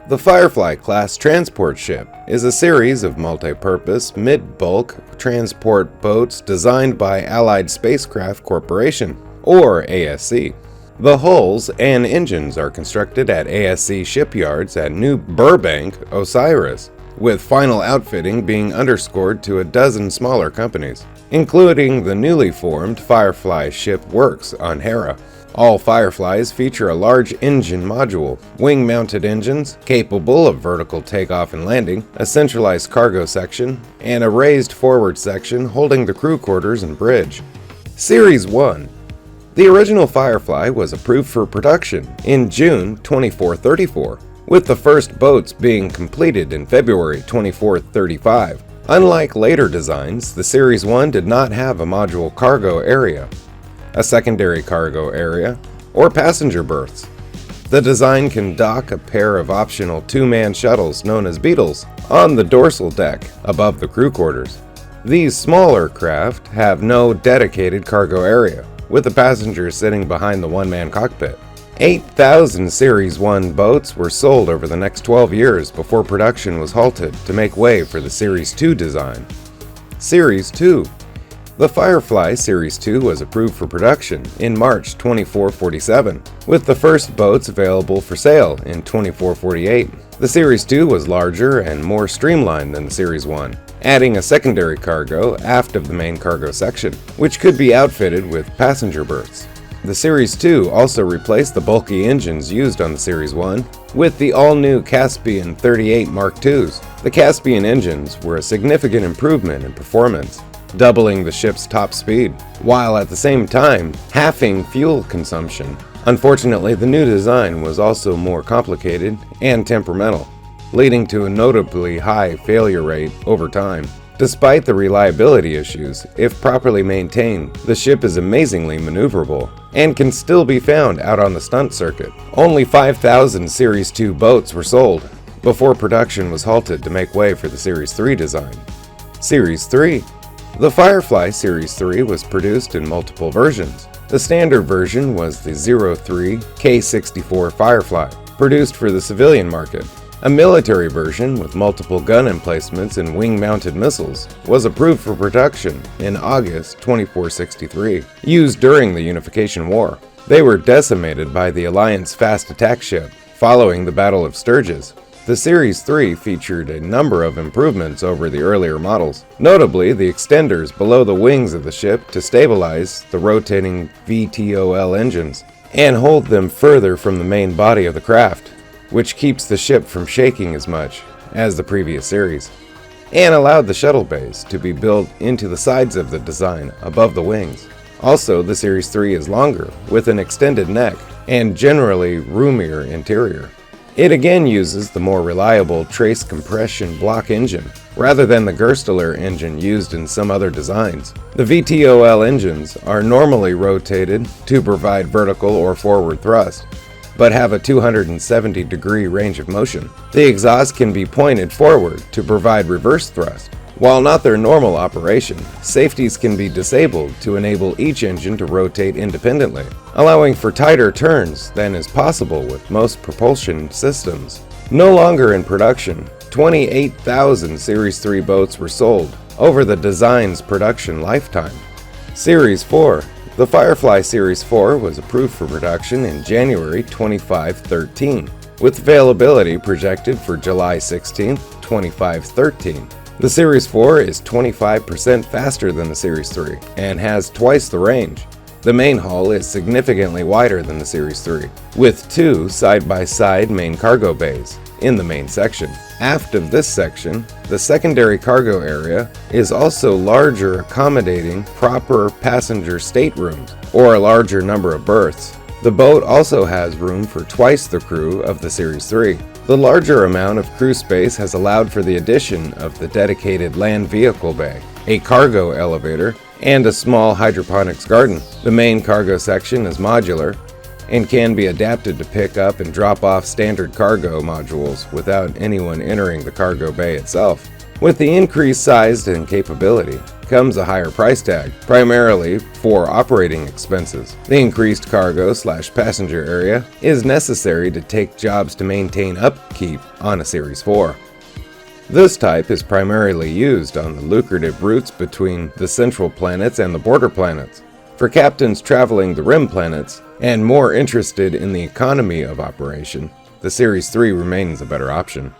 The Firefly class transport ship is a series of multi-purpose, mid-bulk transport boats designed by Allied Spacecraft Corporation, or ASC. The hulls and engines are constructed at ASC shipyards at New Burbank, Osiris, with final outfitting being underscored to a dozen smaller companies, including the newly formed Firefly Ship Works on Hera. All Fireflies feature a large engine module, wing-mounted engines capable of vertical takeoff and landing, a centralized cargo section, and a raised forward section holding the crew quarters and bridge. Series 1. The original Firefly was approved for production in June 2434, with the first boats being completed in February 2435. Unlike later designs, the Series 1 did not have a module cargo area, a secondary cargo area, or passenger berths. The design can dock a pair of optional two-man shuttles known as Beetles on the dorsal deck above the crew quarters. These smaller craft have no dedicated cargo area, with the passengers sitting behind the one-man cockpit. 8,000 Series 1 boats were sold over the next 12 years before production was halted to make way for the Series 2 design. Series 2. The Firefly Series 2 was approved for production in March 2447, with the first boats available for sale in 2448. The Series 2 was larger and more streamlined than the Series 1, adding a secondary cargo aft of the main cargo section, which could be outfitted with passenger berths. The Series 2 also replaced the bulky engines used on the Series 1 with the all-new Caspian 38 Mark IIs. The Caspian engines were a significant improvement in performance, doubling the ship's top speed, while at the same time halving fuel consumption. Unfortunately, the new design was also more complicated and temperamental, leading to a notably high failure rate over time. Despite the reliability issues, if properly maintained, the ship is amazingly maneuverable and can still be found out on the stunt circuit. Only 5,000 Series 2 boats were sold before production was halted to make way for the Series 3 design. Series 3. The Firefly Series 3 was produced in multiple versions. The standard version was the 03 K64 Firefly, produced for the civilian market. A military version with multiple gun emplacements and wing-mounted missiles was approved for production in August 2463, used during the Unification War. They were decimated by the Alliance fast attack ship following the Battle of Sturgis. The Series 3 featured a number of improvements over the earlier models, notably the extenders below the wings of the ship to stabilize the rotating VTOL engines and hold them further from the main body of the craft, which keeps the ship from shaking as much as the previous series, and allowed the shuttle bays to be built into the sides of the design above the wings. Also, the Series 3 is longer, with an extended neck and generally roomier interior. It again uses the more reliable trace compression block engine, rather than the Gerstler engine used in some other designs. The VTOL engines are normally rotated to provide vertical or forward thrust, but have a 270-degree range of motion. The exhaust can be pointed forward to provide reverse thrust. While not their normal operation, safeties can be disabled to enable each engine to rotate independently, allowing for tighter turns than is possible with most propulsion systems. No longer in production, 28,000 Series 3 boats were sold over the design's production lifetime. Series 4. The Firefly Series 4 was approved for production in January 2513, with availability projected for July 16, 2513. The Series 4 is 25% faster than the Series 3 and has twice the range. The main hull is significantly wider than the Series 3, with two side-by-side main cargo bays in the main section. Aft of this section, the secondary cargo area is also larger, accommodating proper passenger staterooms or a larger number of berths. The boat also has room for twice the crew of the Series 3. The larger amount of crew space has allowed for the addition of the dedicated land vehicle bay, a cargo elevator, and a small hydroponics garden. The main cargo section is modular and can be adapted to pick up and drop off standard cargo modules without anyone entering the cargo bay itself. With the increased size and capability comes a higher price tag, primarily for operating expenses. The increased cargo/passenger area is necessary to take jobs to maintain upkeep on a Series 4. This type is primarily used on the lucrative routes between the central planets and the border planets. For captains traveling the rim planets and more interested in the economy of operation, the Series 3 remains a better option.